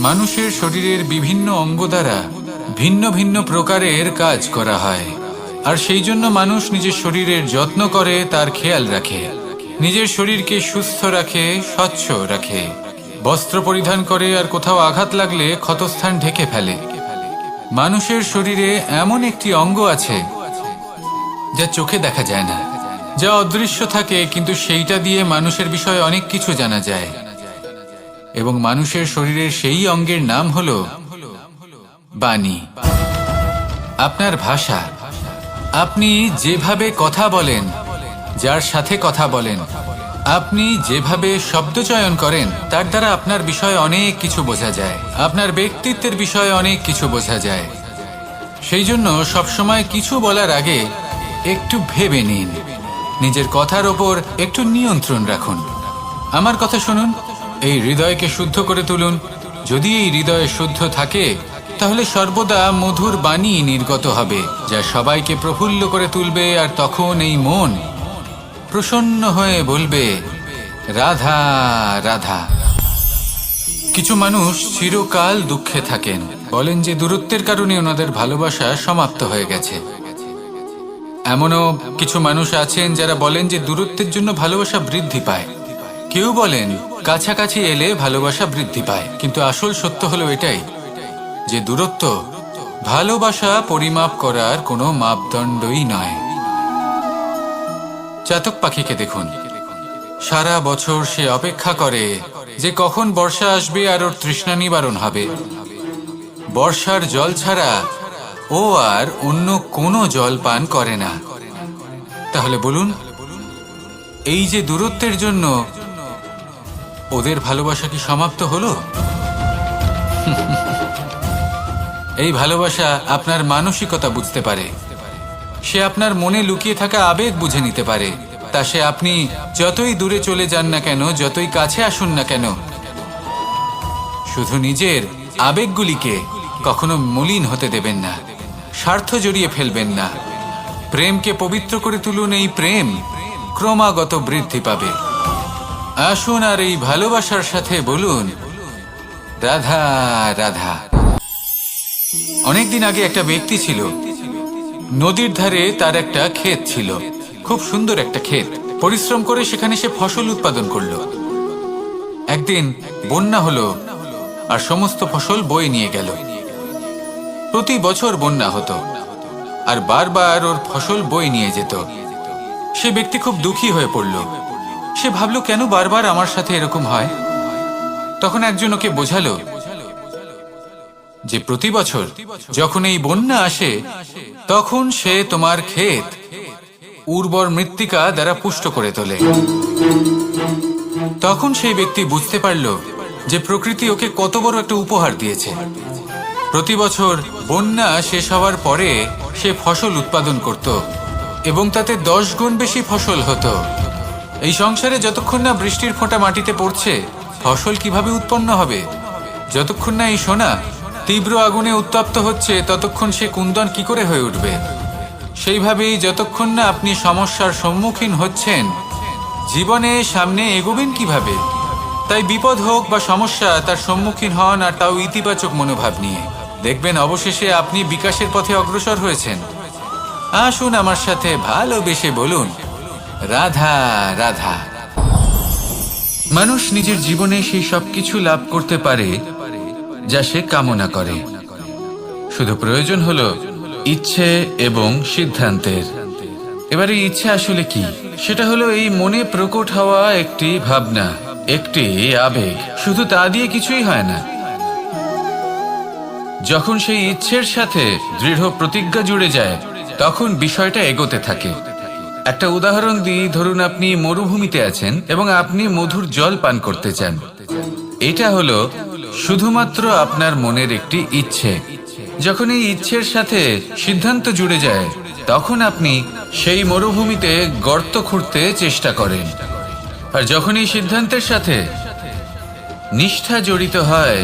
মানুষের শরীরের বিভিন্ন অঙ্গ দ্বারা ভিন্ন ভিন্ন প্রকারের কাজ করা হয়, আর সেই জন্য মানুষ নিজের শরীরের যত্ন করে, তার খেয়াল রাখে, নিজের শরীরকে সুস্থ রাখে, স্বচ্ছ রাখে, বস্ত্র পরিধান করে, আর কোথাও আঘাত লাগলে ক্ষতস্থান ঢেকে ফেলে। মানুষের শরীরে এমন একটি অঙ্গ আছে যা চোখে দেখা যায় না, যা অদৃশ্য থাকে, কিন্তু সেইটা দিয়ে মানুষের বিষয়ে অনেক কিছু জানা যায়। এবং মানুষের শরীরের সেই অঙ্গের নাম হলো বাণী, আপনার ভাষা। আপনি যেভাবে কথা বলেন, যার সাথে কথা বলেন, আপনি যেভাবে শব্দ চয়ন করেন, তার দ্বারা আপনার বিষয়ে অনেক কিছু বোঝা যায়, আপনার ব্যক্তিত্বের বিষয়ে অনেক কিছু বোঝা যায়। সেই জন্য সবসময় কিছু বলার আগে একটু ভেবে নিন, নিজের কথার ওপর একটু নিয়ন্ত্রণ রাখুন। আমার কথা শুনুন, এই হৃদয়কে শুদ্ধ করে তুলুন। যদি এই হৃদয় শুদ্ধ থাকে, তাহলে সর্বদা মধুর বাণী নির্গত হবে, যা সবাইকে প্রফুল্ল করে তুলবে, আর তখন এই মন প্রসন্ন হয়ে বলবে, রাধা রাধা। কিছু মানুষ চিরকাল দুঃখে থাকেন, বলেন যে দূরত্বের কারণে ওনাদের ভালোবাসা সমাপ্ত হয়ে গেছে। এমনও কিছু মানুষ আছেন যারা বলেন যে দূরত্বের জন্য ভালোবাসা বৃদ্ধি পায়। কেউ বলেন কাছাকাছি এলে ভালোবাসা বৃদ্ধি পায়, কিন্তু আসল সত্য হলো এটাই যে দূরত্ব ভালোবাসা পরিমাপ করার কোনো মাপদণ্ডই নয়। চাতক পাখিকে দেখুন, সারা বছর সে অপেক্ষা করে যে কখন বর্ষা আসবে আর ওর তৃষ্ণা নিবারণ হবে। বর্ষার জল ছাড়া ও আর অন্য কোনো জল পান করে না। তাহলে বলুন, এই যে দূরত্বের জন্য ওদের ভালোবাসা কি সমাপ্ত হলো? এই ভালোবাসা আপনার মানসিকতা বুঝতে পারে, সে আপনার মনে লুকিয়ে থাকা আবেগ বুঝে নিতে পারে। তা সে আপনি যতই দূরে চলে যান না কেন, যতই কাছে আসুন না কেন, শুধু নিজের আবেগগুলিকে কখনো মলিন হতে দেবেন না, স্বার্থ জড়িয়ে ফেলবেন না। প্রেমকে পবিত্র করে তুলুন, এই প্রেম ক্রমাগত বৃদ্ধি পাবে। আসুন আর এই ভালোবাসার সাথে বলুন, রাধা রাধা। অনেকদিন আগে একটা ব্যক্তি ছিল, নদীর ধারে তার একটা ক্ষেত ছিল, খুব সুন্দর একটা ক্ষেত। পরিশ্রম করে সেখানে সে ফসল উৎপাদন করলো। একদিন বন্যা হলো আর সমস্ত ফসল বয়ে নিয়ে গেল। প্রতি বছর বন্যা হতো আর বারবার ওর ফসল বয়ে নিয়ে যেত। সে ব্যক্তি খুব দুঃখী হয়ে পড়ল। সে ভাবল, কেন বারবার আমার সাথে এরকম হয়? তখন একজন ওকে বোঝালো যে প্রতি বছর যখন এই বন্যা আসে, তখন সে তোমার ক্ষেত উর্বর মৃত্তিকা দ্বারা পুষ্ট করে তোলে। তখন সেই ব্যক্তি বুঝতে পারল যে প্রকৃতি ওকে কত বড় একটা উপহার দিয়েছে। প্রতি বছর বন্যা শেষ হওয়ার পরে সে ফসল উৎপাদন করত এবং তাতে 10 গুণ বেশি ফসল হতো। এই সংসারে যতক্ষণ না বৃষ্টির ফোঁটা মাটিতে পড়ছে, ফসল কিভাবে উৎপন্ন হবে? যতক্ষণ না এই সোনা তীব্র আগুনে উত্তপ্ত হচ্ছে, ততক্ষণ সে কুন্দন কি করে হয়ে উঠবে? সেইভাবেই যতক্ষণ না আপনি সমস্যার সম্মুখীন হচ্ছেন, জীবনে সামনে এগোবেন কিভাবে? তাই বিপদ হোক বা সমস্যা, তার সম্মুখীন হন, আর তাও ইতিবাচক মনোভাব নিয়ে। দেখবেন অবশেষে আপনি বিকাশের পথে অগ্রসর হয়েছেন। আসুন আমার সাথে ভালোবেসে বলুন, রাধা রাধা। মানুষ নিজের জীবনে সেই সব কিছু লাভ করতে পারে যা সে কামনা করে। শুধু প্রয়োজন হলো ইচ্ছে এবং সিদ্ধান্তের। এবারে ইচ্ছে আসলে কি? সেটা হলো এই মনে প্রকট হওয়া একটি ভাবনা, একটি আবেগ। শুধু তা দিয়ে কিছুই হয় না। যখন সেই ইচ্ছের সাথে দৃঢ় প্রতিজ্ঞা জুড়ে যায়, তখন বিষয়টা এগোতে থাকে। একটা উদাহরণ দিই, ধরুন আপনি মরুভূমিতে আছেন এবং আপনি মধুর জল পান করতে চান। এটা হলো শুধুমাত্র আপনার মনের একটি ইচ্ছে। যখন এই ইচ্ছের সাথে সিদ্ধান্ত জুড়ে যায়, তখন আপনি সেই মরুভূমিতে গর্ত খুঁড়তে চেষ্টা করেন। আর যখন এই সিদ্ধান্তের সাথে নিষ্ঠা জড়িত হয়,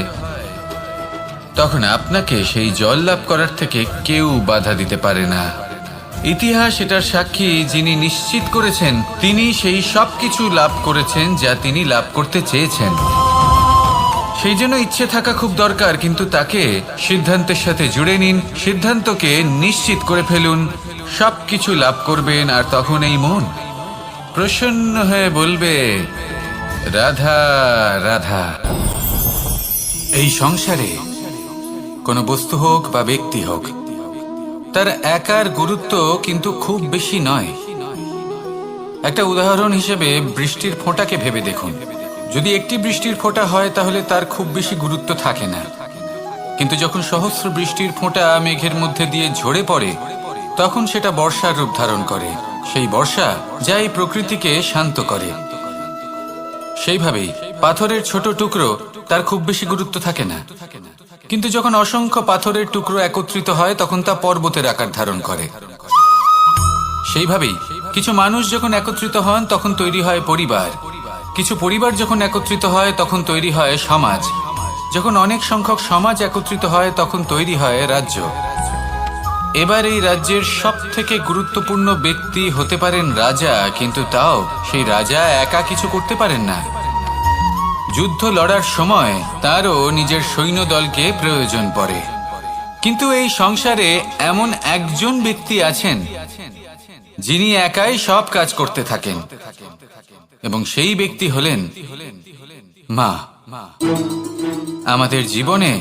তখন আপনাকে সেই জল লাভ করার থেকে কেউ বাধা দিতে পারে না। ইতিহাস এটার সাক্ষী, যিনি নিশ্চিত করেছেন তিনি সেই সব কিছু লাভ করেছেন যা তিনি লাভ করতে চেয়েছেন। সেই জন্য ইচ্ছে থাকা খুব দরকার, কিন্তু তাকে সিদ্ধান্তের সাথে জুড়ে নিন, সিদ্ধান্তকে নিশ্চিত করে ফেলুন, সবকিছু লাভ করবেন। আর তখন এই মন প্রসন্ন হয়ে বলবে, রাধা রাধা। এই সংসারে কোনো বস্তু হোক বা ব্যক্তি হোক, তার একার গুরুত্ব কিন্তু খুব বেশি নয়। একটা উদাহরণ হিসেবে বৃষ্টির ফোঁটাকে ভেবে দেখুন। যদি একটি বৃষ্টির ফোঁটা হয় তাহলে তার খুব বেশি গুরুত্ব থাকে না, কিন্তু যখন সহস্র বৃষ্টির ফোঁটা মেঘের মধ্যে দিয়ে ঝরে পড়ে, তখন সেটা বর্ষার রূপ ধারণ করে। সেই বর্ষা যা এই প্রকৃতিকে শান্ত করে। সেইভাবেই পাথরের ছোট টুকরো, তার খুব বেশি গুরুত্ব থাকে না, কিন্তু যখন অসংখ্য পাথরের টুকরো একত্রিত হয় তখন তা পর্বতের আকার ধারণ করে। সেইভাবেই কিছু মানুষ যখন একত্রিত হন তখন তৈরি হয় পরিবার, কিছু পরিবার যখন একত্রিত হয় তখন তৈরি হয় সমাজ, যখন অনেক সংখ্যক সমাজ একত্রিত হয় তখন তৈরি হয় রাজ্য। এবার এই রাজ্যের সব থেকে গুরুত্বপূর্ণ ব্যক্তি হতে পারেন রাজা, কিন্তু তাও সেই রাজা একা কিছু করতে পারেন না। যুদ্ধ লড়ার সময় তারও নিজের সৈন্যদলকে প্রয়োজন পড়ে। কিন্তু এই সংসারে এমন একজন ব্যক্তি আছেন যিনি একাই সব কাজ করতে থাকেন, এবং সেই ব্যক্তি হলেন মা। আমাদের জীবনে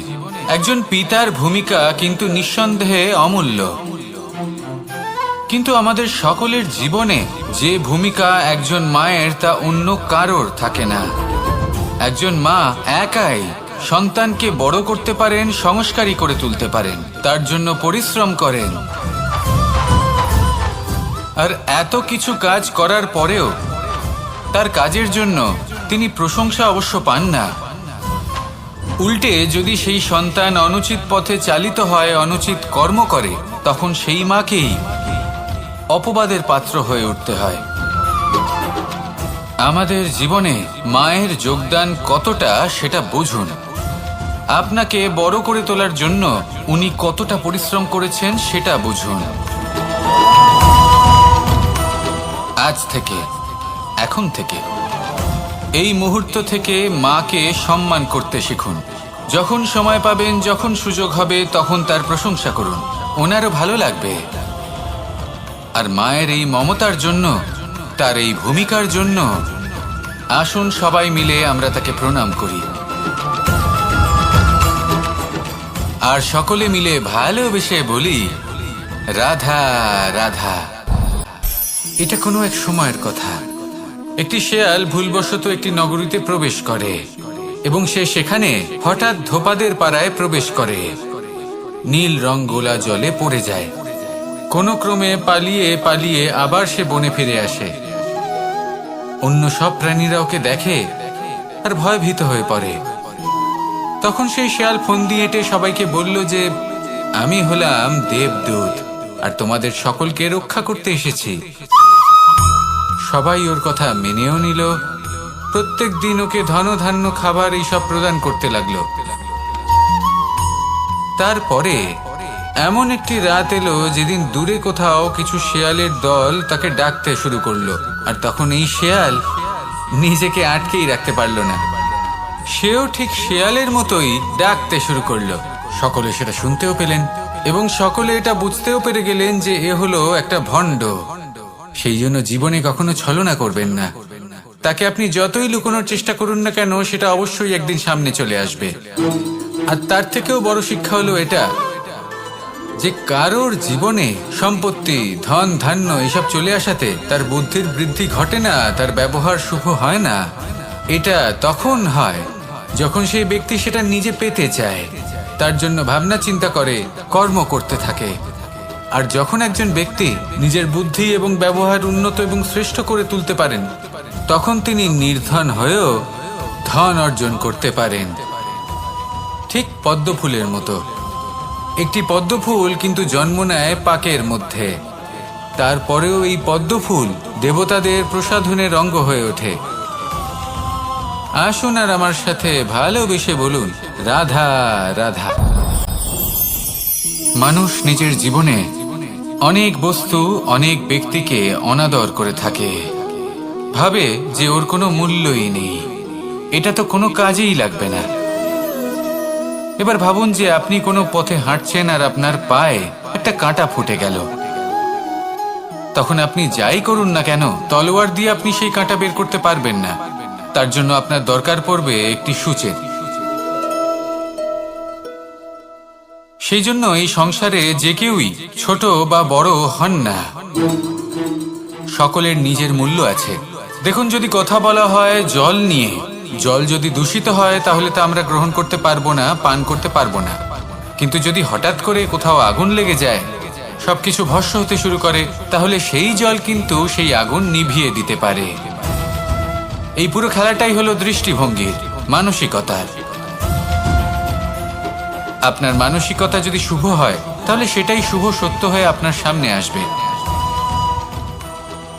একজন পিতার ভূমিকা কিন্তু নিঃসন্দেহে অমূল্য, কিন্তু আমাদের সকলের জীবনে যে ভূমিকা একজন মায়ের তা অন্য কারোর থাকে না। একজন মা একাই সন্তানকে বড় করতে পারেন, সংস্কারী করে তুলতে পারেন, তার জন্য পরিশ্রম করেন। আর এত কিছু কাজ করার পরেও তার কাজের জন্য তিনি প্রশংসা অবশ্য পান না। উল্টে যদি সেই সন্তান অনুচিত পথে চালিত হয়, অনুচিত কর্ম করে, তখন সেই মাকেই অপবাদের পাত্র হয়ে উঠতে হয়। আমাদের জীবনে মায়ের যোগদান কতটা সেটা বুঝুন। আপনাকে বড় করে তোলার জন্য উনি কতটা পরিশ্রম করেছেন সেটা বুঝুন। আজ থেকে, এখন থেকে, এই মুহূর্ত থেকে মাকে সম্মান করতে শিখুন। যখন সময় পাবেন, যখন সুযোগ হবে, তখন তার প্রশংসা করুন, ওনারও ভালো লাগবে। আর মায়ের এই মমতার জন্য, তার এই ভূমিকার জন্য আসুন সবাই মিলে আমরা তাকে প্রণাম করি, আর সকলে মিলে ভালোবেসে বলি, রাধা রাধা। এটা কোনো এক সময়ের কথা। একটি শেয়াল ভুলবশত একটি নগরীতে প্রবেশ করে এবং সে সেখানে হঠাৎ ধোপাদের পাড়ায় প্রবেশ করে। নীল রং গোলা জলে পড়ে যায়। কোনো ক্রমে পালিয়ে পালিয়ে আবার সে বনে ফিরে আসে। অন্য সব প্রাণীরা ওকে দেখে আর ভয়ভীত হয়ে পড়ে। তখন সেই শেয়াল ফন্দি এঁটে সবাইকে বলল যে, আমি হলাম দেবদূত আর তোমাদের সকলকে রক্ষা করতে এসেছি। সবাই ওর কথা মেনেও নিল। প্রত্যেক দিন ওকে ধন ধান্য খাবার এইসব প্রদান করতে লাগলো। তারপরে এমন একটি রাত এলো যেদিন দূরে কোথাও কিছু শেয়ালের দল তাকে ডাকতে শুরু করলো। আর তখন এই শেয়াল নিজেকে আটকেই রাখতে পারলো না। সেও ঠিক শেয়ালের মতোই ডাকতে শুরু করলো। সকলে সেটা শুনতেও পেলেন এবং সকলে এটা বুঝতেও পেরে গেলেন যে এ হলো একটা ভণ্ড। সেই জন্য জীবনে কখনো ছলনা করবেন না। তাকে আপনি যতই লুকোনোর চেষ্টা করুন না কেন, সেটা অবশ্যই একদিন সামনে চলে আসবে। আর তার থেকেও বড় শিক্ষা হলো এটা যে কারোর জীবনে সম্পত্তি, ধন ধান্য এসব চলে আসাতে তার বুদ্ধির বৃদ্ধি ঘটে না, তার ব্যবহার শুভ হয় না। এটা তখন হয় যখন সেই ব্যক্তি সেটা নিজে পেতে চায়, তার জন্য ভাবনা চিন্তা করে, কর্ম করতে থাকে। আর যখন একজন ব্যক্তি নিজের বুদ্ধি এবং ব্যবহার উন্নত এবং শ্রেষ্ঠ করে তুলতে পারেন, তখন তিনি নির্ধন হয়েও ধন অর্জন করতে পারেন। ঠিক পদ্মফুলের মতো। একটি পদ্মফুল কিন্তু জন্ম নেয় পাকের মধ্যে। তারপরেও এই পদ্মফুল দেবতাদের প্রসাধনের অঙ্গ হয়ে ওঠে। আসুন আর আমার সাথে ভালোবেসে বলুন, রাধা রাধা। মানুষ নিজের জীবনে অনেক বস্তু, অনেক ব্যক্তিকে অনাদর করে থাকে। ভাবে যে ওর কোনো মূল্যই নেই, এটা তো কোনো কাজেই লাগবে না। এবার ভাবুন যে আপনি কোনো পথে হাঁটছেন আর আপনার পায়ে একটা কাঁটা ফুটে গেল। তখন আপনি যাই করুন না কেন, তলোয়ার দিয়ে আপনি সেই কাঁটা বের করতে পারবেন না। তার জন্য আপনার দরকার পড়বে একটি সূচের। সেই জন্য এই সংসারে যে কেউই ছোট বা বড় হন না, সকলের নিজের মূল্য আছে। দেখুন, যদি কথা বলা হয় জল নিয়ে, জল যদি দূষিত হয় তাহলে তা আমরা গ্রহণ করতে পারবো না, পান করতে পারবো না। কিন্তু যদি হঠাৎ করে কোথাও আগুন লেগে যায়, সবকিছু ভস্ম হতে শুরু করে, তাহলে সেই জল কিন্তু সেই আগুন নিভিয়ে দিতে পারে। এই পুরো খেলাটাই হলো দৃষ্টিভঙ্গির, মানসিকতার। আপনার মানসিকতা যদি শুভ হয় তাহলে সেটাই শুভ সত্য হয়ে আপনার সামনে আসবে।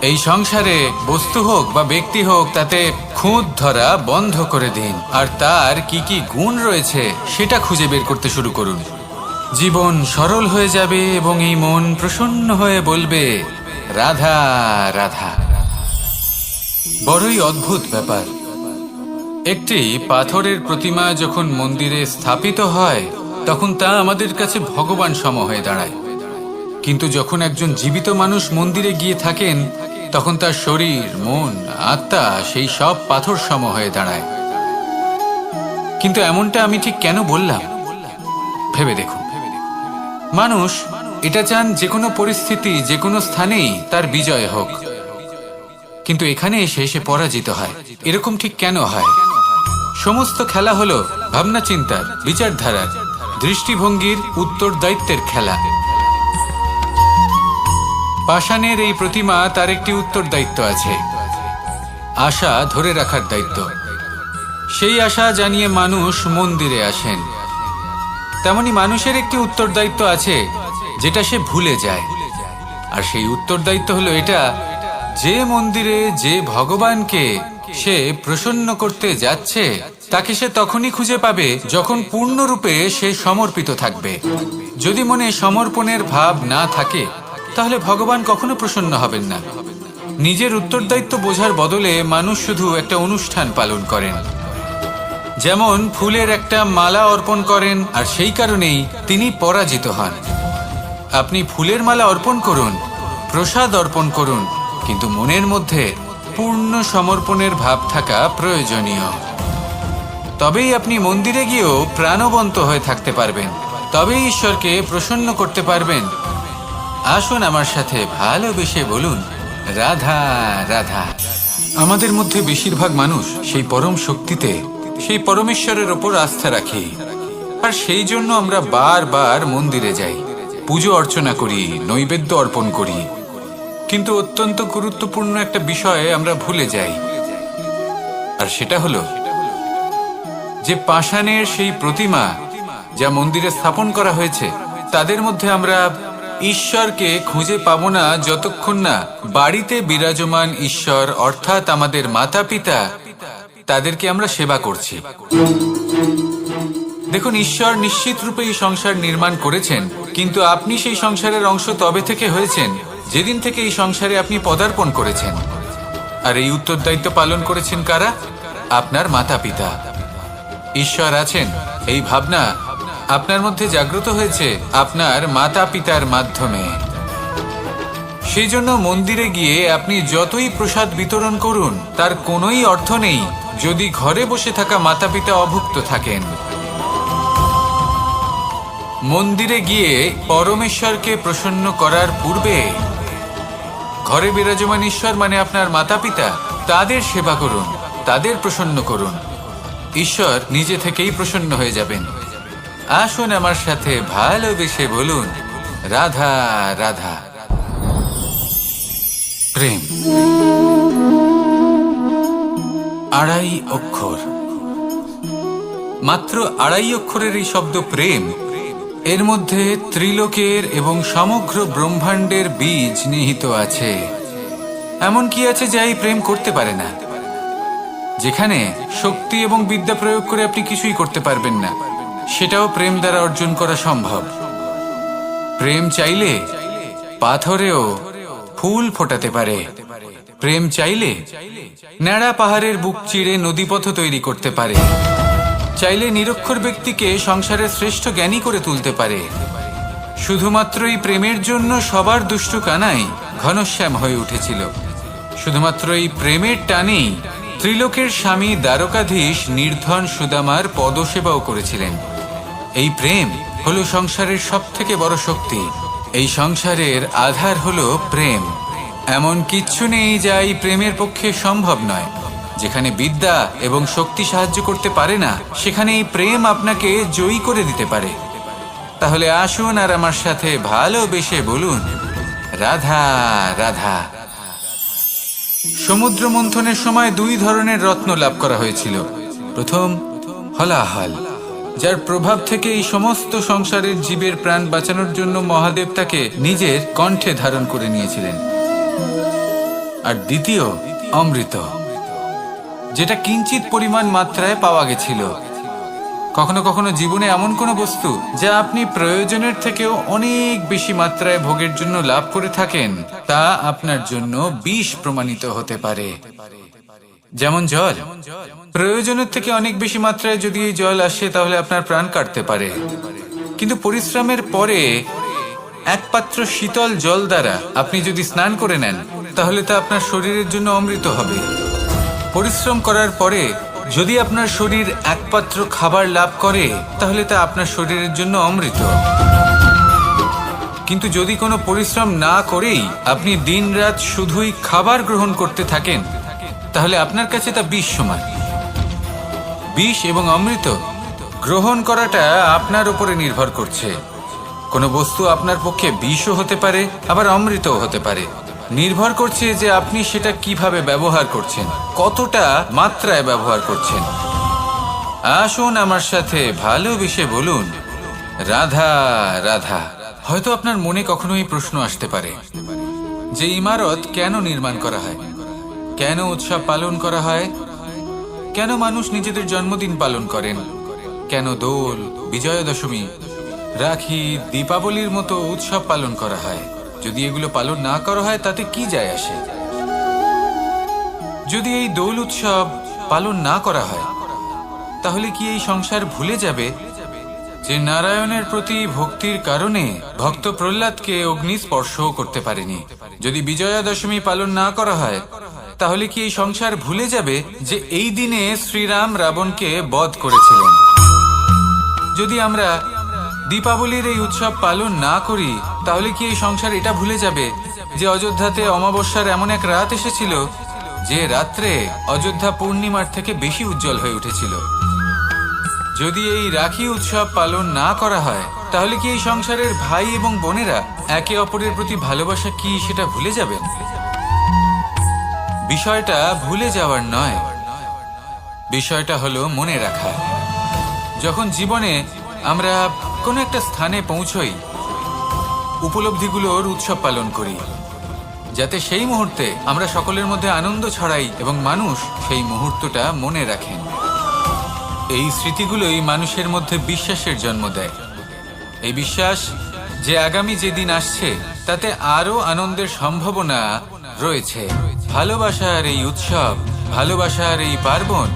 এই সংসারে বস্তু হোক বা ব্যক্তি হোক, তাতে খুঁত ধরা বন্ধ করে দিন আর তার কি কি গুণ রয়েছে সেটা খুঁজে বের করতে শুরু করুন। জীবন সরল হয়ে যাবে এবং এই মন প্রসন্ন হয়ে বলবে, রাধা রাধা। বড়ই অদ্ভুত ব্যাপার। একটি পাথরের প্রতিমা যখন মন্দিরে স্থাপিত হয় তখন তা আমাদের কাছে ভগবান সম হয়ে দাঁড়ায়। কিন্তু যখন একজন জীবিত মানুষ মন্দিরে গিয়ে থাকেন তখন তার শরীর, মন, আত্মা সেই সব পাথর সম হয়ে দাঁড়ায়। কিন্তু এমনটা আমি ঠিক কেন বললাম ভেবে দেখুন। মানুষ এটা চান যে কোনো পরিস্থিতি, যে কোনো স্থানেই তার বিজয় হোক, কিন্তু এখানে এসে সে পরাজিত হয়। এরকম ঠিক কেন হয়? সমস্ত খেলা হলো ভাবনা চিন্তার, বিচারধারার, দৃষ্টিভঙ্গির, উত্তরদায়িত্বের খেলা। পাষাণের এই প্রতিমা, তার একটি উত্তরদায়িত্ব আছে, আশা ধরে রাখার দায়িত্ব। সেই আশা জানিয়ে মানুষ মন্দিরে আসেন। তেমনি মানুষের একটি উত্তরদায়িত্ব আছে যেটা সে ভুলে যায়। আর সেই উত্তরদায়িত্ব হলো এটা, যে মন্দিরে যে ভগবানকে সে প্রসন্ন করতে যাচ্ছে তাকে সে তখনই খুঁজে পাবে যখন পূর্ণরূপে সে সমর্পিত থাকবে। যদি মনে সমর্পণের ভাব না থাকে তাহলে ভগবান কখনো প্রসন্ন হবেন না। নিজের উত্তরদায়িত্ব বোঝার বদলে মানুষ শুধু একটা অনুষ্ঠান পালন করেন। যেমন ফুলের একটা মালা অর্পণ করেন আর সেই কারণেই তিনি পরাজিত হন। আপনি ফুলের মালা অর্পণ করুন, প্রসাদ অর্পণ করুন, কিন্তু মনের মধ্যে পূর্ণ সমর্পণের ভাব থাকা প্রয়োজনীয়। তবেই আপনি মন্দিরে গিয়েও প্রাণবন্ত হয়ে থাকতে পারবেন, তবেই ঈশ্বরকে প্রসন্ন করতে পারবেন। আসুন আমার সাথে ভালোবেসে বলুন, রাধা রাধা। আমাদের মধ্যে বেশিরভাগ মানুষ সেই পরম শক্তিতে, সেই পরমেশ্বরের ওপর আস্থা রাখি, আর সেই জন্য আমরা বারবার মন্দিরে যাই, পুজো অর্চনা করি, নৈবেদ্য অর্পণ করি। কিন্তু অত্যন্ত গুরুত্বপূর্ণ একটা বিষয়ে আমরা ভুলে যাই, আর সেটা হলো যে পাষাণের সেই প্রতিমা যা মন্দিরে স্থাপন করা হয়েছে, তাদের মধ্যে আমরা ঈশ্বরকে খুঁজে পাবো না যতক্ষণ না বাড়িতে বিরাজমান ঈশ্বর অর্থাৎ আমাদের মাতা পিতা, তাদেরকে আমরা সেবা করছি। দেখুন, ঈশ্বর নিশ্চিত রূপে এই সংসার নির্মাণ করেছেন, কিন্তু আপনি সেই সংসারের অংশ তবে থেকে হয়েছেন যেদিন থেকে এই সংসারে আপনি পদার্পণ করেছেন। আর এই উত্তরদায়িত্ব পালন করেছেন কারা? আপনার মাতা পিতা। ঈশ্বর আছেন এই ভাবনা আপনার মধ্যে জাগ্রত হয়েছে আপনার মাতা পিতার মাধ্যমে। সেই জন্য মন্দিরে গিয়ে আপনি যতই প্রসাদ বিতরণ করুন তার কোনোই অর্থ নেই যদি ঘরে বসে থাকা মাতা পিতা অভুক্ত থাকেন। মন্দিরে গিয়ে পরমেশ্বরকে প্রসন্ন করার পূর্বে ঘরে বিরাজমান ঈশ্বর মানে আপনার মাতা পিতা, তাদের সেবা করুন, তাদের প্রসন্ন করুন। ঈশ্বর নিজে থেকেই প্রসন্ন হয়ে যাবেন। আসুন আমার সাথে ভালোবেসে বলুন, রাধা রাধা। প্রেম আড়াই অক্ষর, মাত্র আড়াই অক্ষরের এই শব্দ প্রেম, এর মধ্যে ত্রিলোকের এবং সমগ্র ব্রহ্মাণ্ডের বীজ নিহিত আছে। এমন কি আছে যা এই প্রেম করতে পারে না? যেখানে শক্তি এবং বিদ্যা প্রয়োগ করে আপনি কিছুই করতে পারবেন না, সেটাও প্রেম দ্বারা অর্জন করা সম্ভব। প্রেম চাইলে পাথরেও ফুল ফোটাতে পারে। প্রেম চাইলে ন্যাড়া পাহাড়ের বুক চিরে নদীপথ তৈরি করতে পারে। চাইলে নিরক্ষর ব্যক্তিকে সংসারের শ্রেষ্ঠ জ্ঞানী করে তুলতে পারে। শুধুমাত্র এই প্রেমের জন্য সবার দুষ্টু কানাই ঘনশ্যাম হয়ে উঠেছিল। শুধুমাত্র এই প্রেমের টানেই ত্রিলোকের স্বামী দ্বারকাধীশ নির্ধন সুদামার পদসেবাও করেছিলেন। এই প্রেম হলো সংসারের সবথেকে বড় শক্তি। এই সংসারের আধার হলো প্রেম। এমন কিচ্ছু নেই যা এই প্রেমের পক্ষে সম্ভব নয়। যেখানে বিদ্যা এবং শক্তি সাহায্য করতে পারে না, সেখানে এই প্রেম আপনাকে জয়ী করে দিতে পারে। তাহলে আসুন আর আমার সাথে ভালোবেসে বলুন, রাধা রাধা। সমুদ্র মন্থনের সময় দুই ধরনের রত্ন লাভ করা হয়েছিল। প্রথম হলাহল, যার প্রভাব থেকে এই সমস্ত সংসারের জীবের প্রাণ বাঁচানোর জন্য মহাদেব তাকে নিজের কণ্ঠে ধারণ করে নিয়েছিলেন। আর দ্বিতীয় অমৃত, যেটা কিঞ্চিত পরিমাণ মাত্রায় পাওয়া গেছিল। কখনো কখনো জীবনে এমন কোনো বস্তু যা আপনি প্রয়োজনের থেকেও অনেক বেশি মাত্রায় ভোগের জন্য লাভ করে থাকেন, তা আপনার জন্য বিষ প্রমাণিত হতে পারে। যেমন জল, প্রয়োজনের থেকে অনেক বেশি মাত্রায় যদি এই জল আসে তাহলে আপনার প্রাণ কাটতে পারে। কিন্তু পরিশ্রমের পরে এক পাত্র শীতল জল দ্বারা আপনি যদি স্নান করে নেন, তাহলে তা আপনার শরীরের জন্য অমৃত হবে। পরিশ্রম করার পরে যদি আপনার শরীর এক পাত্র খাবার লাভ করে, তাহলে তা আপনার শরীরের জন্য অমৃত। কিন্তু যদি কোনো পরিশ্রম না করেই আপনি দিনরাত শুধুই খাবার গ্রহণ করতে থাকেন, তাহলে আপনার কাছে তা বিষ সমান। বিষ এবং অমৃত গ্রহণ করাটা আপনার উপরে নির্ভর করছে। কোনো বস্তু আপনার পক্ষে বিষও হতে পারে, আবার অমৃতও হতে পারে। নির্ভর করছে যে আপনি সেটা কিভাবে ব্যবহার করছেন, কতটা মাত্রায় ব্যবহার করছেন। আসুন আমার সাথে ভালোবেসে বলুন, রাধা রাধা। হয়তো আপনার মনে কখনো এই প্রশ্ন আসতে পারে যে ইমারত কেন নির্মাণ করা হয়, কেন উৎসব পালন করা হয়, কেন মানুষ নিজেদের জন্মদিন পালন করেন, কেন দোল, বিজয়া দশমী, রাখি, দীপাবলির মতো উৎসব পালন করা হয়। যদি এগুলো পালন না করা হয় তাতে কি যায় আসে? যদি এই দোল উৎসব পালন না করা হয়, তাহলে কি এই সংসার ভুলে যাবে যে নারায়ণের প্রতি ভক্তির কারণে ভক্ত প্রহ্লাদকে অগ্নি স্পর্শও করতে পারেনি? যদি বিজয়া দশমী পালন না করা হয়, তাহলে কি এই সংসার ভুলে যাবে যে এই দিনে শ্রীরাম রাবণকে বধ করেছিলেন? যদি আমরা দীপাবলির এই উৎসব পালন না করি, তাহলে কি এই সংসার এটা ভুলে যাবে যে অযোধ্যাতে অমাবস্যার এমন এক রাত এসেছিল যে রাত্রে অযোধ্যা পূর্ণিমার থেকে বেশি উজ্জ্বল হয়ে উঠেছিল? যদি এই রাখি উৎসব পালন না করা হয়, তাহলে কি এই সংসারের ভাই এবং বোনেরা একে অপরের প্রতি ভালোবাসা কি সেটা ভুলে যাবেন? বিষয়টা ভুলে যাওয়ার নয়, বিষয়টা হলো মনে রাখা। যখন জীবনে আমরা কোনো একটা স্থানে পৌঁছই, উপলব্ধিগুলোর উৎসব পালন করি, যাতে সেই মুহূর্তে আমরা সকলের মধ্যে আনন্দ ছড়াই এবং মানুষ সেই মুহূর্তটা মনে রাখেন। এই স্মৃতিগুলোই মানুষের মধ্যে বিশ্বাসের জন্ম দেয়। এই বিশ্বাস যে আগামী যেদিন আসছে তাতে আরো আনন্দের সম্ভাবনা রয়েছে। ভালোবাসার এই উৎসব, ভালোবাসার এই পার্বণ,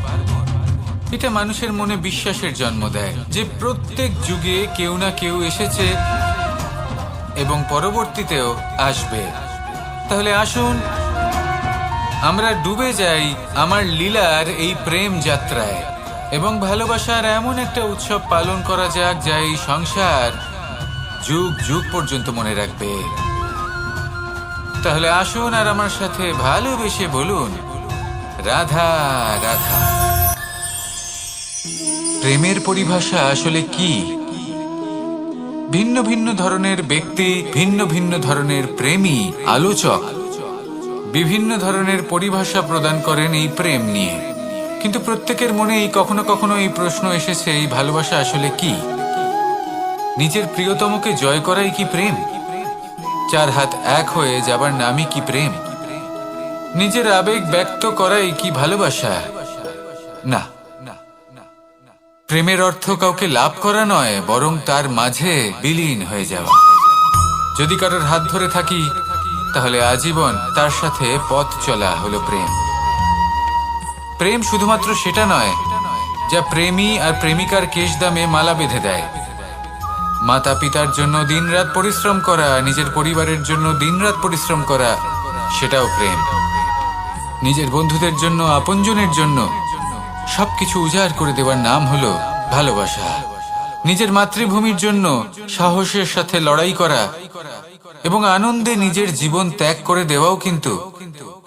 এটা মানুষের মনে বিশ্বাসের জন্ম দেয় যে প্রত্যেক যুগে কেউ না কেউ এসেছে এবং পরবর্তীতেও আসবে। তাহলে আসুন আমরা ডুবে যাই আমার লীলার এই প্রেম যাত্রায় এবং ভালোবাসার এমন একটা উৎসব পালন করা যাক যা এই সংসার যুগ যুগ পর্যন্ত মনে রাখবে। তাহলে আসুন আর আমার সাথে ভালোবেসে বলুন, রাধা রাধা। প্রেমের পরিভাষা আসলে কি? ভিন্ন ভিন্ন ধরনের ব্যক্তি, ভিন্ন ভিন্ন ধরনের প্রেমী আলোচক বিভিন্ন ধরনের পরিভাষা প্রদান করেন এই প্রেম নিয়ে। কিন্তু প্রত্যেকের মনেই কখনো কখনো এই প্রশ্ন এসেছে, এই ভালোবাসা আসলে কি? নিজের প্রিয়তমকে জয় করাই কি প্রেম? চার হাত এক হয়ে যাবার নামই কি প্রেম? নিজের আবেগ ব্যক্ত করাই কি ভালোবাসা? না, প্রেমের অর্থ কাউকে লাভ করা নয়, বরং তার মাঝে বিলীন হয়ে যাওয়া। যদি কারোর হাত ধরে থাকি, তাহলে আজীবন তার সাথে পথ চলা হলো প্রেম। প্রেম শুধুমাত্র সেটা নয় যা প্রেমী আর প্রেমিকার কেশদামে মালা বেঁধে দেয়। মাতা পিতার জন্য দিনরাত পরিশ্রম করা, নিজের পরিবারের জন্য দিনরাত পরিশ্রম করা, সেটাও প্রেম। নিজের বন্ধুদের জন্য, আপনজনের জন্য সবকিছু উজাড় করে দেওয়ার নাম হলো ভালোবাসা। নিজের মাতৃভূমির জন্য সাহসের সাথে লড়াই করা এবং আনন্দে নিজের জীবন ত্যাগ করে দেওয়াও কিন্তু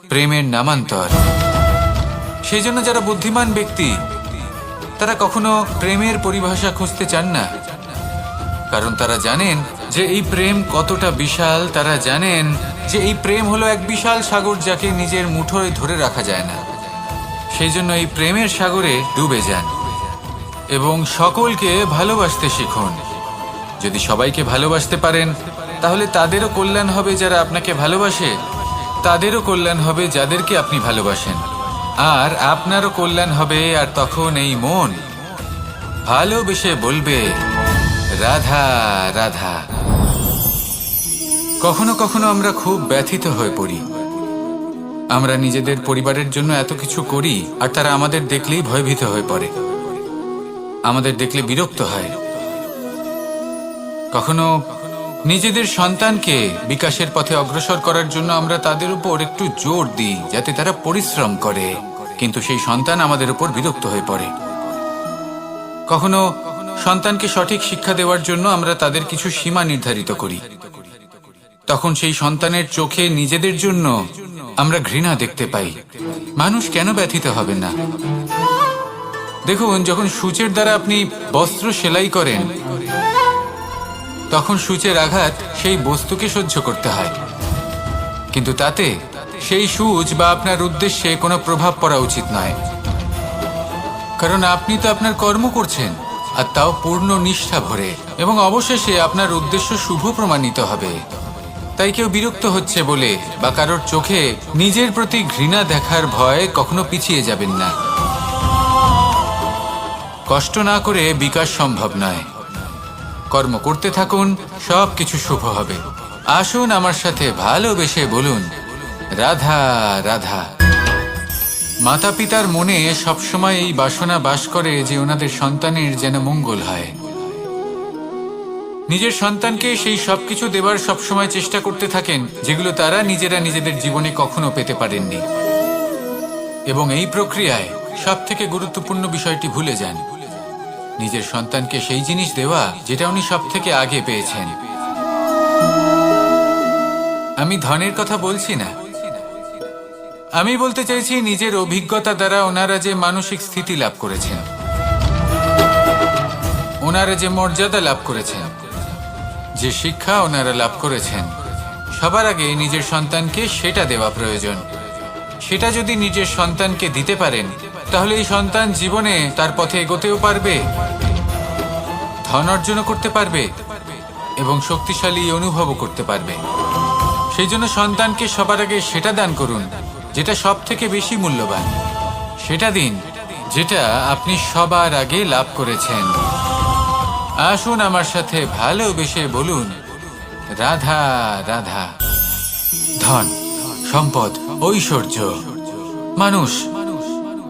প্রেমের নামান্তর। সেই জন্য যারা বুদ্ধিমান ব্যক্তি তারা কখনো প্রেমের পরিভাষা খুঁজতে চান না, কারণ তারা জানেন যে এই প্রেম কতটা বিশাল। তারা জানেন যে এই প্রেম হলো এক বিশাল সাগর, যাকে নিজের মুঠোয় ধরে রাখা যায় না। সেই জন্য এই প্রেমের সাগরে ডুবে যান এবং সকলকে ভালোবাসতে শিখুন। যদি সবাইকে ভালোবাসতে পারেন তাহলে তাদেরও কল্যাণ হবে যারা আপনাকে ভালোবাসে, তাদেরও কল্যাণ হবে যাদেরকে আপনি ভালোবাসেন, আর আপনারও কল্যাণ হবে। আর তখন এই মন ভালোবেসে বলবে রাধা রাধা। কখনো কখনো আমরা খুব ব্যথিত হয়ে পড়ি। আমরা নিজেদের পরিবারের জন্য এত কিছু করি আর তারা আমাদের দেখলেই ভয়ভীত হয়ে পড়ে, আমাদের দেখলে বিরক্ত হয়। কখনো নিজেদের সন্তানকে বিকাশের পথে অগ্রসর করার জন্য আমরা তাদের উপর একটু জোর দিই যাতে তারা পরিশ্রম করে, কিন্তু সেই সন্তান আমাদের উপর বিরক্ত হয়ে পড়ে। কখনো সন্তানকে সঠিক শিক্ষা দেওয়ার জন্য আমরা তাদের কিছু সীমা নির্ধারিত করি, তখন সেই সন্তানের চোখে নিজেদের জন্য আমরা ঘৃণা দেখতে পাই। মানুষ কেন ব্যথিত হবেন না? দেখুন, যখন সূচের দ্বারা আপনি বস্ত্র সেলাই করেন তখন সূচের আঘাত সেই বস্তুকে সহ্য করতে হয়, কিন্তু তাতে সেই সূচ বা আপনার উদ্দেশ্যে কোনো প্রভাব পড়া উচিত নয়, কারণ আপনি তো আপনার কর্ম করছেন, আর তাও পূর্ণ নিষ্ঠা ভরে, এবং অবশেষে আপনার উদ্দেশ্য শুভ প্রমাণিত হবে। তাই কেউ বিরক্ত হচ্ছে বলে বা কারোর চোখে নিজের প্রতি ঘৃণা দেখার ভয় কখনো পিছিয়ে যাবেন না। কষ্ট না করে বিকাশ সম্ভব নয়। কর্ম করতে থাকুন, সব কিছু শুভ হবে। আসুন আমার সাথে ভালোবেসে বলুন রাধা রাধা। মাতা পিতার মনে সবসময় এই বাসনা বাস করে যে ওনাদের সন্তানের যেন মঙ্গল হয়। নিজের সন্তানকে সেই সবকিছু দেবার সবসময় চেষ্টা করতে থাকেন যেগুলো তারা নিজেরা নিজেদের জীবনে কখনো পেতে পারেননি, এবং এই প্রক্রিয়ায় সব থেকে গুরুত্বপূর্ণ বিষয়টি ভুলে যান, নিজের সন্তানকে সেই জিনিস দেওয়া যেটা উনি সব থেকে আগে পেয়েছেন। আমি ধনের কথা বলছি না, আমি বলতে চাইছি নিজের অভিজ্ঞতা দ্বারা ওনারা যে মানসিক স্থিতি লাভ করেছেন, ওনারা যে মর্যাদা লাভ করেছেন, যে শিক্ষা ওনারা লাভ করেছেন, সবার আগে নিজের সন্তানকে সেটা দেওয়া প্রয়োজন। সেটা যদি নিজের সন্তানকে দিতে পারেন তাহলে এই সন্তান জীবনে তার পথে এগোতেও পারবে, ধন অর্জনও করতে পারবে এবং শক্তিশালী অনুভবও করতে পারবে। সেই জন্য সন্তানকে সবার আগে সেটা দান করুন যেটা সব থেকে বেশি মূল্যবান। সেটা দিন যেটা আপনি সবার আগে লাভ করেছেন। আসুন আমার সাথে ভালোবেসে বলুন রাধা রাধা। ধন, সম্পদ, ঐশ্বর্য, মানুষ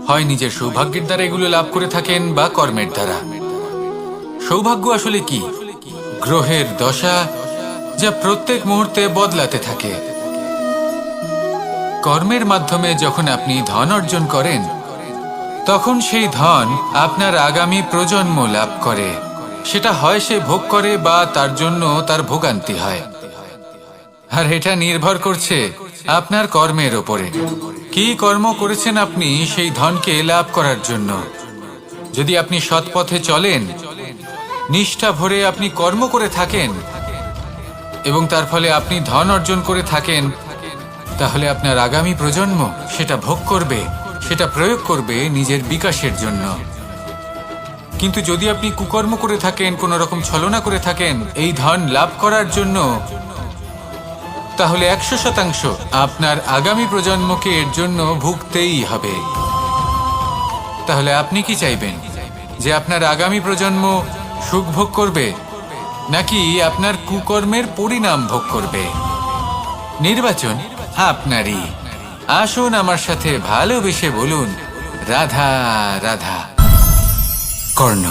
হয় নিজের সৌভাগ্যের দ্বারা এগুলো লাভ করে থাকেন বা কর্মের দ্বারা। সৌভাগ্য আসলে কি? গ্রহের দশা যা প্রত্যেক মুহূর্তে বদলাতে থাকে। কর্মের মাধ্যমে যখন আপনি ধন অর্জন করেন তখন সেই ধন আপনার আগামী প্রজন্ম লাভ করে। সেটা হয় সে ভোগ করে বা তার জন্য তার ভোগান্তি হয়, আর এটা নির্ভর করছে আপনার কর্মের ওপরে। কি কর্ম করেছেন আপনি সেই ধনকে লাভ করার জন্য? যদি আপনি সৎ পথে চলেন, নিষ্ঠা ভরে আপনি কর্ম করে থাকেন এবং তার ফলে আপনি ধন অর্জন করে থাকেন, তাহলে আপনার আগামী প্রজন্ম সেটা ভোগ করবে, সেটা প্রয়োগ করবে নিজের বিকাশের জন্য। কিন্তু যদি আপনি কুকর্ম করে থাকেন, কোনো রকম ছলনা করে থাকেন এই ধন লাভ করার জন্য, তাহলে 100% আপনার আগামী প্রজন্মকে এর জন্য ভুগতেই হবে। তাহলে আপনি কি চাইবেন? যে আপনার আগামী প্রজন্ম সুখ ভোগ করবে নাকি আপনার কুকর্মের পরিণাম ভোগ করবে? নির্বাচন আপনারই। আসুন আমার সাথে ভালোবেসে বলুন রাধা রাধা। কর্ণ,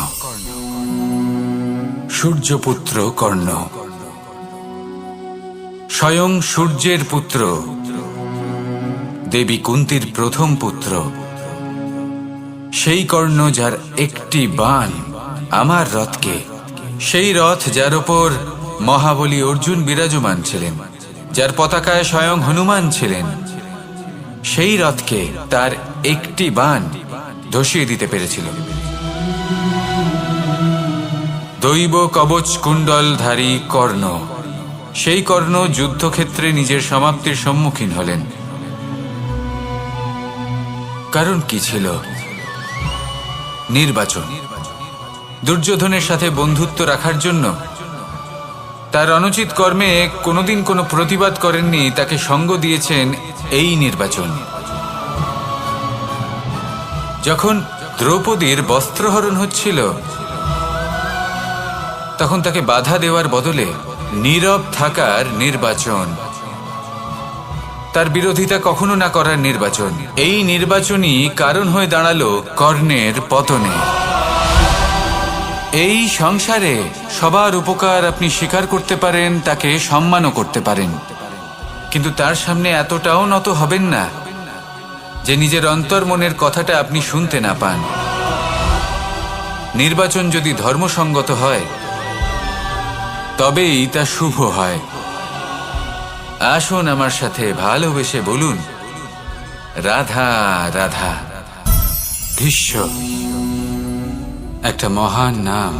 সূর্যপুত্র কর্ণ, স্বয়ং সূর্যের পুত্র, দেবী কুন্তির প্রথম পুত্র। সেই কর্ণ যার একটি বাণ আমার রথকে, সেই রথ যার ওপর মহাবলী অর্জুন বিরাজমান ছিলেন, যার পতাকায় স্বয়ং হনুমান ছিলেন, সেই রথকে তার একটি বাণ ধসিয়ে দিতে পেরেছিল। দৈব কবচ কুণ্ডলধারী কর্ণ, সেই কর্ণ যুদ্ধক্ষেত্রে নিজের সমাপ্তির সম্মুখীন হলেন। কারণ কি ছিল? নির্বাচন। দুর্যোধনের সাথে বন্ধুত্ব রাখার জন্য তার অনুচিত কর্মে কোনোদিন কোনো প্রতিবাদ করেননি, তাকে সঙ্গ দিয়েছেন এই নির্বাচন। যখন দ্রৌপদীর বস্ত্রহরণ হচ্ছিল, তখন তাকে বাধা দেওয়ার বদলে নীরব থাকার নির্বাচন, তার বিরোধিতা কখনো না করার নির্বাচন, এই নির্বাচনই কারণ হয়ে দাঁড়ালো কর্ণের পতনে। এই সংসারে সবার উপকার আপনি স্বীকার করতে পারেন, তাকে সম্মানও করতে পারেন, কিন্তু তার সামনে এতটাও নত হবেন না যে নিজের অন্তর্মনের কথাটা আপনি শুনতে না পান। নির্বাচন যদি ধর্মসঙ্গত হয় তবেই তা শুভ হয়। আসুন আমার সাথে ভালোবেসে বলুন, রাধা রাধা। ভীষ্ম একটা মহান নাম,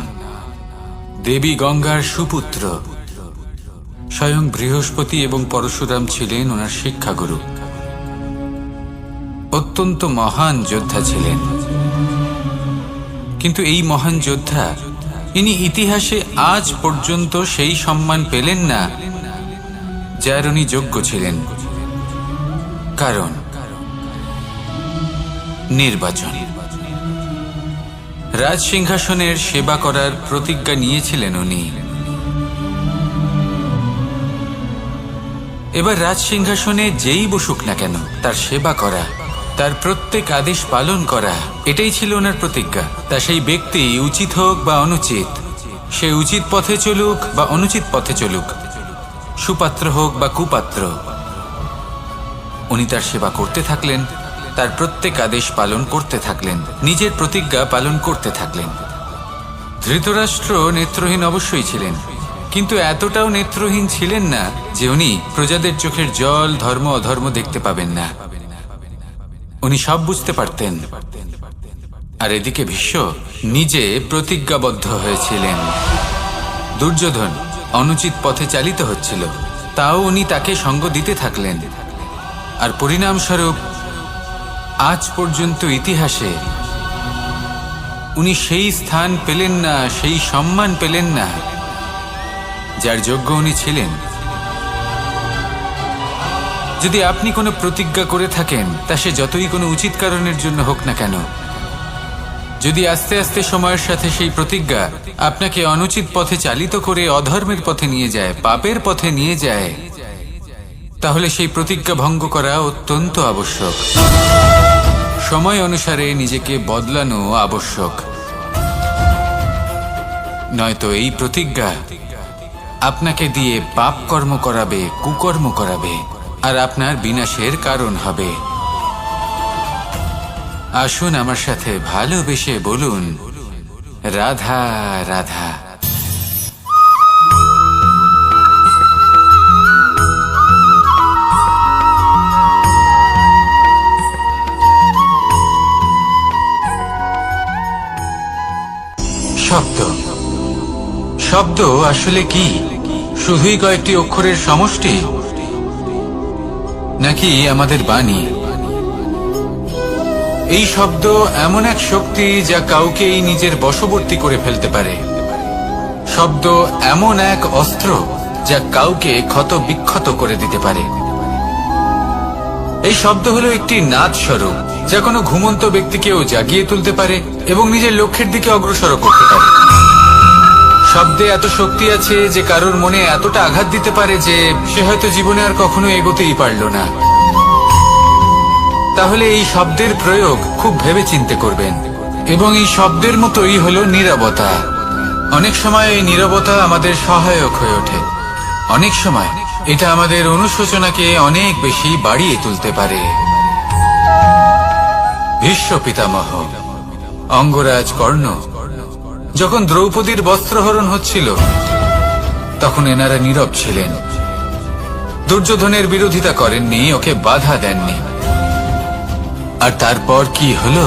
দেবী গঙ্গার সুপুত্র। স্বয়ং বৃহস্পতি এবং পরশুরাম ছিলেন ওনার শিক্ষাগুরু। অত্যন্ত মহান যোদ্ধা ছিলেন, কিন্তু এই মহান যোদ্ধা ইনি ইতিহাসে আজ পর্যন্ত সেই সম্মান পেলেন না যার উনি যোগ্য ছিলেন। কারণ নির্বাচন। রাজ সিংহাসনের সেবা করার প্রতিজ্ঞা নিয়েছিলেন উনি। এবার রাজ সিংহাসনে যেই বসুক না কেন তার সেবা করা, তার প্রত্যেক আদেশ পালন করা, এটাই ছিল ওনার প্রতিজ্ঞা। তা সেই ব্যক্তি উচিত হোক বা অনুচিত, সে উচিত পথে চলুক বা অনুচিত পথে চলুক, সুপাত্র হোক বা কুপাত্র, উনি তার সেবা করতে থাকলেন, তার প্রত্যেক আদেশ পালন করতে থাকলেন, নিজের প্রতিজ্ঞা পালন করতে থাকলেন। ধৃতরাষ্ট্র নেত্রহীন অবশ্যই ছিলেন, কিন্তু এতটাও নেত্রহীন ছিলেন না যে উনি প্রজাদের চোখের জল, ধর্ম অধর্ম দেখতে পাবেন না। উনি সব বুঝতে পারতেন। আর এদিকে ভীষ্ম নিজে প্রতিজ্ঞাবদ্ধ হয়েছিলেন। দুর্যোধন অনুচিত পথে চালিত হচ্ছিল, তাও উনি তাকে সঙ্গ দিতে থাকলেন। আর পরিণামস্বরূপ আজ পর্যন্ত ইতিহাসে উনি সেই স্থান পেলেন না, সেই সম্মান পেলেন না যার যোগ্য উনি ছিলেন। যদি আপনি কোনো প্রতিজ্ঞা করে থাকেন, তা সে যতই কোনো উচিত কারণের জন্য হোক না কেন, যদি আস্তে আস্তে সময়ের সাথে সেই প্রতিজ্ঞা আপনাকে অনুচিত পথে চালিত করে অধর্মের পথে নিয়ে যায়, পাপের পথে নিয়ে যায়, তাহলে সেই প্রতিজ্ঞা ভঙ্গ করা অত্যন্ত আবশ্যক। সময় অনুসারে নিজেকে বদলানো আবশ্যক, নয়তো এই প্রতিজ্ঞা আপনাকে দিয়ে পাপ কর্ম করাবে, কুকর্ম করাবে, আর আপনার বিনাশের কারণ হবে। আসুন আমার সাথে ভালোবেসে বলুন, রাধা রাধা। শব্দ। শব্দ আসলে কি? শুধুই কয়েকটি অক্ষরের সমষ্টি, নাকি আমাদের বাণী? এই শব্দ এমন এক শক্তি যা কাউকেই নিজের বশবর্তী করে ফেলতে পারে। শব্দ এমন এক অস্ত্র যা কাউকে ক্ষত বিক্ষত করে দিতে পারে। এই শব্দ হলো একটি নাদ স্বরূপ যা কোনো ঘুমন্ত ব্যক্তিকেও জাগিয়ে তুলতে পারে এবং নিজের লক্ষ্যের দিকে অগ্রসর করতে পারে। শব্দে এত শক্তি আছে যে কারোর মনে এতটা আঘাত দিতে পারে যে সে হয়তো জীবনে আর কখনো এগোতেই পারল না। তাহলে এই শব্দের প্রয়োগ খুব ভেবেচিন্তে করবেন। এবং এই শব্দের মতোই হলো নীরবতা। অনেক সময় এই নীরবতা আমাদের সহায়ক হয়ে ওঠে, অনেক সময় এটা আমাদের অনুশোচনাকে অনেক বেশি বাড়িয়ে তুলতে পারে। ভীষ্ম পিতামহ, অঙ্গরাজ কর্ণ যখন দ্রৌপদীর বস্ত্রহরণ হচ্ছিল তখন এনারা নীরব ছিলেন। দুর্যোধনের বিরোধিতা করেননি, ওকে বাধা দেননি। আর তারপর কি হলো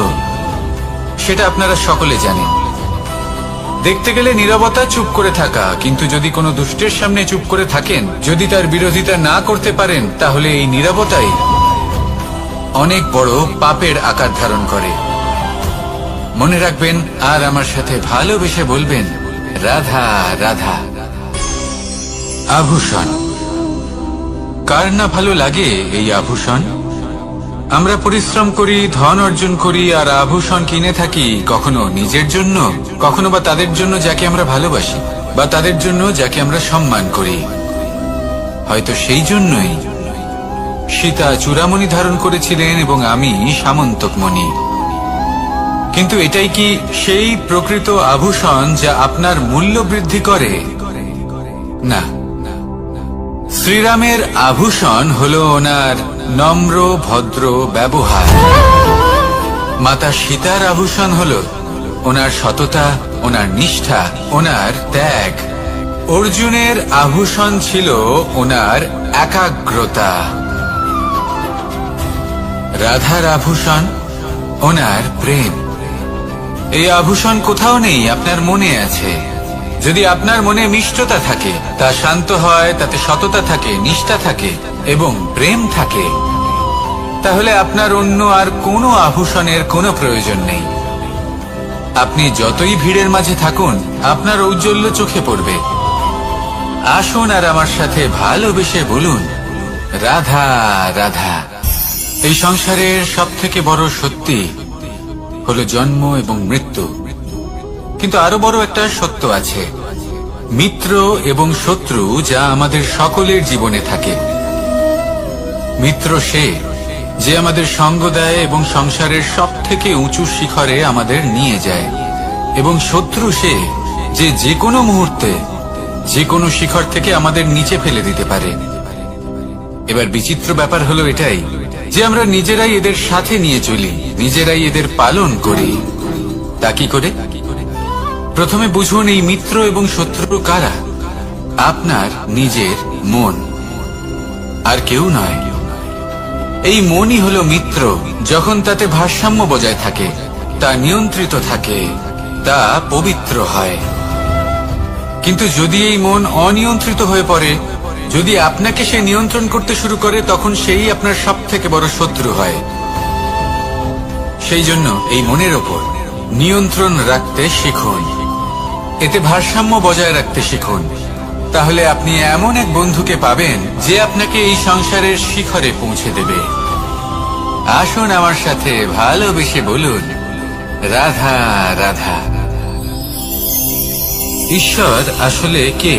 সেটা আপনারা সকলে জানেন। দেখতে গেলে নীরবতা চুপ করে থাকা, কিন্তু যদি কোনো দুষ্টের সামনে চুপ করে থাকেন, যদি তার বিরোধিতা না করতে পারেন, তাহলে এই নীরবতাই অনেক বড় পাপের আকার ধারণ করে। মনে রাখবেন আর আমার সাথে ভালোবেসে বলবেন, রাধা রাধা। আভূষণ, কার না ভালো লাগে এই আভূষণ? আমরা পরিশ্রম করি, ধন অর্জন করি আর আভূষণ কিনে থাকি, কখনো নিজের জন্য, কখনো বা তাদের জন্য যাকে আমরা ভালোবাসি, বা তাদের জন্য যাকে আমরা সম্মান করি। হয়তো সেই জন্যই সীতা চূড়ামণি ধারণ করেছিলেন এবং আমি সামন্তকমণি। কিন্তু এটাই কি সেই প্রকৃত আভূষণ যা আপনার মূল্য বৃদ্ধি করে? না। শ্রীরামের আভূষণ হলো ওনার নম্র ভদ্র ব্যবহার। মাতা সীতার আভূষণ হলো ওনার সততা, ওনার নিষ্ঠা, ওনার ত্যাগ। অর্জুনের আভূষণ ছিল ওনার একাগ্রতা। রাধার আভূষণ ওনার প্রেম। এই আভূষণ কোথাও নেই, আপনার মনে আছে। যদি আপনার মনে মিষ্টতা থাকে, তা শান্ত হয়, তাতে সততা থাকে, নিষ্ঠা থাকে এবং প্রেম থাকে, তাহলে আপনার অন্য আর কোনো আভূষণের কোনো প্রয়োজন নেই। আপনি যতই ভিড়ের মাঝে থাকুন, আপনার ঔজ্জ্বল্য চোখে পড়বে। আসুন আর আমার সাথে ভালোবেসে বলুন, রাধা রাধা। এই সংসারের সব থেকে বড় সত্যি হলো জন্ম এবং মৃত্যু, কিন্তু আরো বড় একটা সত্য আছে, মিত্র এবং শত্রু, যা আমাদের সকলের জীবনে থাকে। মিত্র সে যে আমাদের সঙ্গ দেয় এবং সংসারের সব থেকে উঁচু শিখরে আমাদের নিয়ে যায়, এবং শত্রু সে যে যে কোনো মুহূর্তে যে কোনো শিখর থেকে আমাদের নিচে ফেলে দিতে পারে। এবার বিচিত্র ব্যাপার হলো এটাই যে আমরা নিজেরাই এদের সাথে নিয়ে চলি, নিজেরাই এদের পালন করি। তা কি করে? প্রথমে বুঝুন এই মিত্র এবং শত্রু কারা। আপনার নিজের মন, আর কেউ নয়। এই মনই হলো মিত্র যখন তাতে ভারসাম্য বজায় থাকে, তা নিয়ন্ত্রিত থাকে, তা পবিত্র হয়। কিন্তু যদি এই মন অনিয়ন্ত্রিত হয়ে পড়ে, যদি আপনাকে সে নিয়ন্ত্রণ করতে শুরু করে, তখন সেই আপনার সব থেকে বড় শত্রু হয়। সেই জন্য এই মনের ওপর নিয়ন্ত্রণ রাখতে শিখুন, এতে ভারসাম্য বজায় রাখতে শিখুন। তাহলে আপনি এমন এক বন্ধুকে পাবেন যে আপনাকে এই সংসারের শিখরে পৌঁছে দেবে। আসুন আমার সাথে ভালোবেসে বলুন, রাধা রাধা। ঈশ্বর আসলে কে?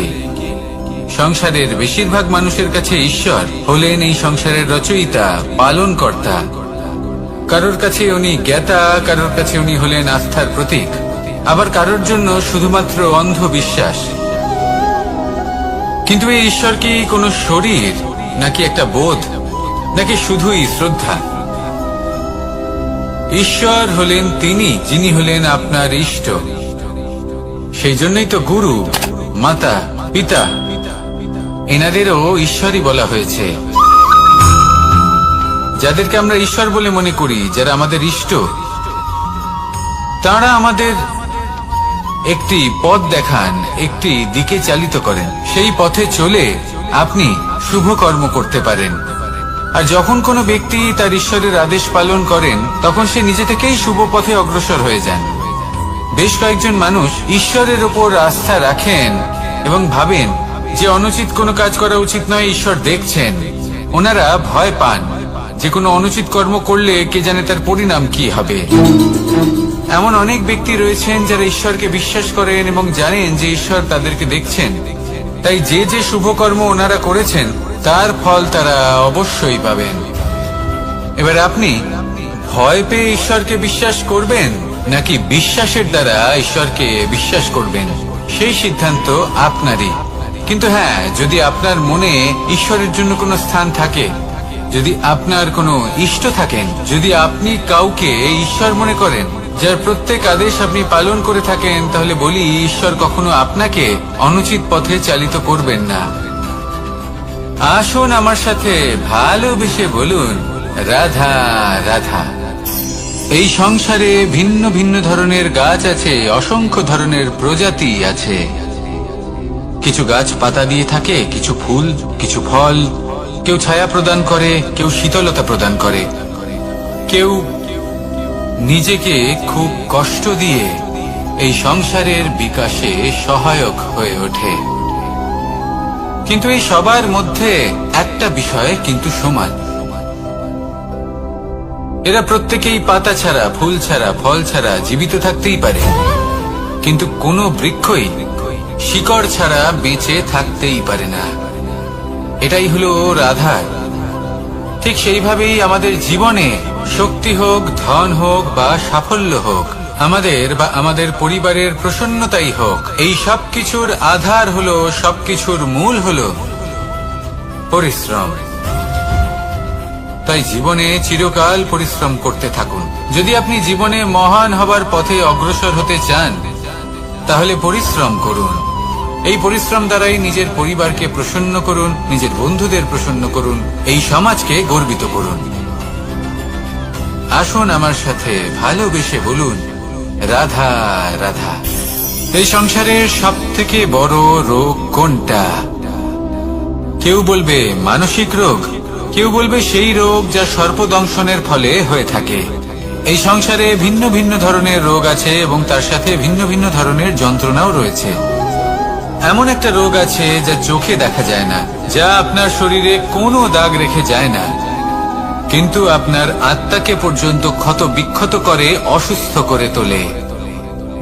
সংসারের বেশিরভাগ মানুষের কাছে ঈশ্বর হলেন এই সংসারের রচয়িতা, পালনকর্তা। কারোর কাছে উনি জ্ঞাতা, কারোর কাছে উনি হলেন আস্থার প্রতীক, আবার কারোর জন্য শুধুমাত্র অন্ধবিশ্বাস। কিন্তু এই ঈশ্বর কি কোনো শরীর, নাকি একটা বোধ, নাকি শুধুই শ্রদ্ধা? ঈশ্বর হলেন তিনি যিনি হলেন আপনার ইষ্ট। সেই জন্যই তো গুরু, মাতা, পিতা এনাদেরও ঈশ্বরই বলা হয়েছে। যাদেরকে আমরা ঈশ্বর বলে মনে করি, যারা আমাদের ইষ্ট, তারা আমাদের একটি পথ দেখান, একটি দিকে চালিত করেন। সেই পথে চলে আপনি শুভ কর্ম করতে পারেন। আর যখন কোনো ব্যক্তি তার ঈশ্বরের আদেশ পালন করেন, তখন সে নিজে থেকেই শুভ পথে অগ্রসর হয়ে যান। বেশ কয়েকজন মানুষ ঈশ্বরের ওপর আস্থা রাখেন এবং ভাবেন যে অনুচিত কোনো কাজ করা উচিত নয়, ঈশ্বর দেখছেন। ওনারা ভয় পান যে কোনো অনুচিত কর্ম করলে কে জানে তার পরিণাম কি হবে। এমন অনেক ব্যক্তি রয়েছেন যারা ঈশ্বরকে বিশ্বাস করেন এবং জানেন যে ঈশ্বর তাদেরকে দেখছেন, তাই যে যে শুভ কর্ম ওনারা করেছেন তার ফল তারা অবশ্যই পাবেন। এবার আপনি ভয় পেয়ে ঈশ্বরকে বিশ্বাস করবেন, নাকি বিশ্বাসের দ্বারা ঈশ্বরকে বিশ্বাস করবেন, সেই সিদ্ধান্ত আপনারই। কিন্তু হ্যাঁ, যদি আপনার মনে ঈশ্বরের জন্য কোনো স্থান থাকে, যদি আপনার কোনো ইষ্ট থাকেন, যদি আপনি কাউকে ঈশ্বর মনে করেন, যার প্রত্যেক আদেশ আপনি পালন করে থাকেন, তাহলে বলি ঈশ্বর কখনো আপনাকে অনুচিত পথে চালিত করবেন না। আসুন আমার সাথে ভালোবেসে বলুন, রাধা রাধা। এই সংসারে ভিন্ন ভিন্ন ধরনের গাছ আছে, অসংখ্য ধরনের প্রজাতি আছে। কিছু গাছ পাতা দিয়ে থাকে, কিছু ফুল, কিছু ফল। কেউ ছায়া প্রদান করে, কেউ শীতলতা প্রদান করে, কেউ নিজেকে খুব কষ্ট দিয়ে এই সংসারের বিকাশে সহায়ক হয়ে ওঠে। কিন্তু এই সবার মধ্যে একটা বিষয় কিন্তু সমান, এরা প্রত্যেকেই পাতা ছাড়া, ফুল ছাড়া, ফল ছাড়া জীবিত থাকতেই পারে, কিন্তু কোনো বৃক্ষই শিকড় ছাড়া বেঁচে থাকতেই পারে না। এটাই হলো রাধার। ঠিক সেইভাবেই আমাদের জীবনে শক্তি হোক, ধন হোক বা সাফল্য হোক, আমাদের বা আমাদের পরিবারের প্রসন্নতাই হোক, এই সবকিছুর আধার হলো, সবকিছুর মূল হলো পরিশ্রম। তাই জীবনে চিরকাল পরিশ্রম করতে থাকুন। যদি আপনি জীবনে মহান হবার পথে অগ্রসর হতে চান, তাহলে পরিশ্রম করুন। এই পরিশ্রম দ্বারাই নিজের পরিবারকে প্রসন্ন করুন, নিজের বন্ধুদের প্রসন্ন করুন, এই সমাজকে গর্বিত করুন। আসুন আমার সাথে ভালোবেসে বলুন, রাধা রাধা। এই সংসারের সব থেকে বড় রোগ কোনটা? কেউ বলবে মানসিক রোগ, কেউ বলবে সেই রোগ যা সর্পদংশনের ফলে হয়ে থাকে। এই সংসারে ভিন্ন ভিন্ন ধরনের রোগ আছে এবং তার সাথে ভিন্ন ভিন্ন ধরনের যন্ত্রণাও রয়েছে। এমন একটা রোগ আছে যা চোখে দেখা যায় না, যা আপনার শরীরে কোনো দাগ রেখে যায় না, কিন্তু আপনার আত্মাকে পর্যন্ত ক্ষত বিক্ষত করে, অসুস্থ করে তোলে,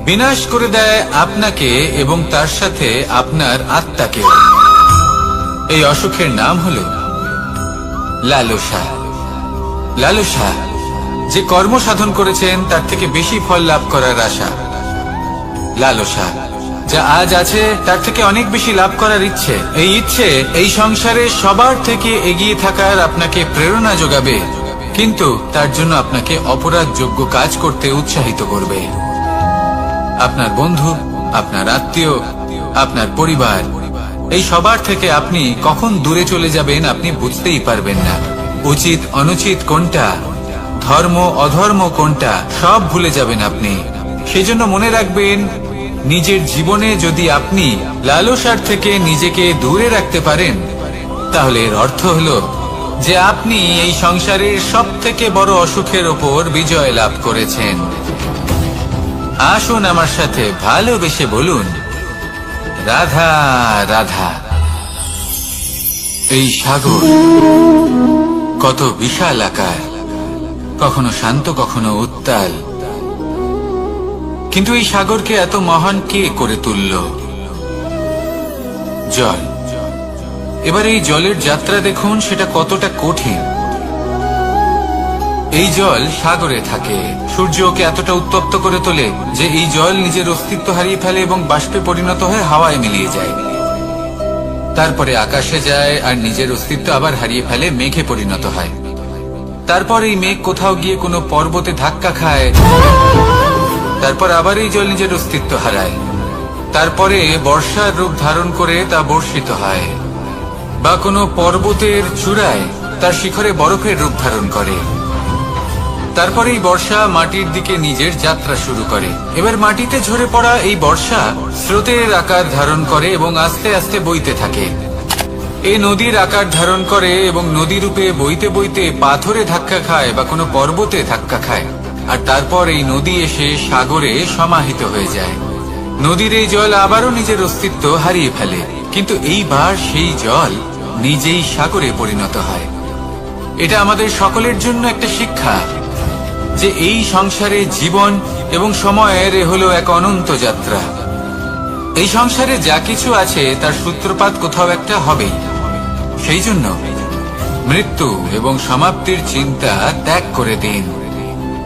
বিনাশ করে দেয় আপনাকে এবং তার সাথে আপনার আত্মাকে। এই অসুখের নাম হলো লালসা। লালসা, যে কর্ম সাধন করেছেন তার থেকে বেশি ফল লাভ করার আশা। লালসা, যা আজ আছে তার থেকে অনেক বেশি লাভ করার ইচ্ছে। এই ইচ্ছে এই সংসারে সবার থেকে এগিয়ে থাকার আপনাকে প্রেরণা যোগাবে, কিন্তু তার জন্য আপনাকে অপরাধযোগ্য কাজ করতে উৎসাহিত করবে। আপনার বন্ধু, আপনার আত্মীয়, আপনার পরিবার, এই সবার থেকে আপনি কখন দূরে চলে যাবেন আপনি বুঝতেই পারবেন না। উচিত অনুচিত কোনটা, ধর্ম অধর্ম কোনটা, সব ভুলে যাবেন আপনি। সেজন্য মনে রাখবেন, নিজের জীবনে যদি আপনি লালসার থেকে নিজেকে দূরে রাখতে পারেন, তাহলে এর অর্থ হলো যে আপনি এই সংসারের সব থেকে বড় অসুখের ওপর বিজয় লাভ করেছেন। আসুন আমার সাথে ভালোবেসে বলুন, রাধা রাধা। এই সাগর কত বিশাল আকার, কখনো শান্ত কখনো উত্তাল, কিন্তু এই সাগরকে এত মহান কে করে তুলল? জল। এবার এই জলের যাত্রা দেখুন, সেটা কতটা কঠিন। এই জল সাগরে থাকে, সূর্য ওকে এতটা উত্তপ্ত করে তোলে যে এই জল নিজের অস্তিত্ব হারিয়ে ফেলে এবং বাষ্পে পরিণত হয়ে হাওয়ায় মিলিয়ে যায়। তারপরে আকাশে যায় আর নিজের অস্তিত্ব আবার হারিয়ে ফেলে, মেঘে পরিণত হয়। তারপর এই মেঘ কোথাও গিয়ে কোনো পর্বতে ধাক্কা খায়, তারপর আবার এই জল নিজের অস্তিত্ব হারায়। তারপরে বর্ষার রূপ ধারণ করে তা বর্ষিত হয়, বা কোনো পর্বতের চূড়ায় তার শিখরে বরফের রূপ ধারণ করে। তারপরে এই বর্ষা মাটির দিকে নিজের যাত্রা শুরু করে। এবার মাটিতে ঝরে পড়া এই বর্ষা স্রোতের আকার ধারণ করে এবং আস্তে আস্তে বইতে থাকে। এই নদীর আকার ধারণ করে এবং নদী রূপে বইতে বইতে পাথরে ধাক্কা খায় বা কোনো পর্বতে ধাক্কা খায়, আর তারপর এই নদী এসে সাগরে সমাহিত হয়ে যায়। নদীর এই জল আবারও নিজের অস্তিত্ব হারিয়ে ফেলে, কিন্তু এইবার সেই জল নিজেই সাগরে পরিণত হয়। এটা আমাদের সকলের জন্য একটা শিক্ষা যে এই সংসারে জীবন এবং সময়ের হলো এক অনন্ত যাত্রা। এই সংসারে যা কিছু আছে তার সূত্রপাত কোথাও একটা হবেই। সেই জন্য মৃত্যু এবং সমাপ্তির চিন্তা ত্যাগ করে দিন।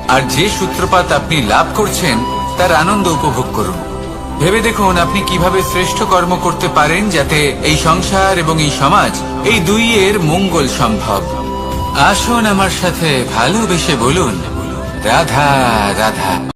আর যে সূত্রপাত আপনি লাভ করছেন তার আনন্দ উপভোগ করুন। ভেবে দেখুন আপনি কিভাবে শ্রেষ্ঠ কর্ম করতে পারেন যাতে এই সংসার এবং এই সমাজ এই দুইয়ের মঙ্গল সম্ভব। আসুন আমার সাথে ভালোবেসে বলুন রাধা রাধা।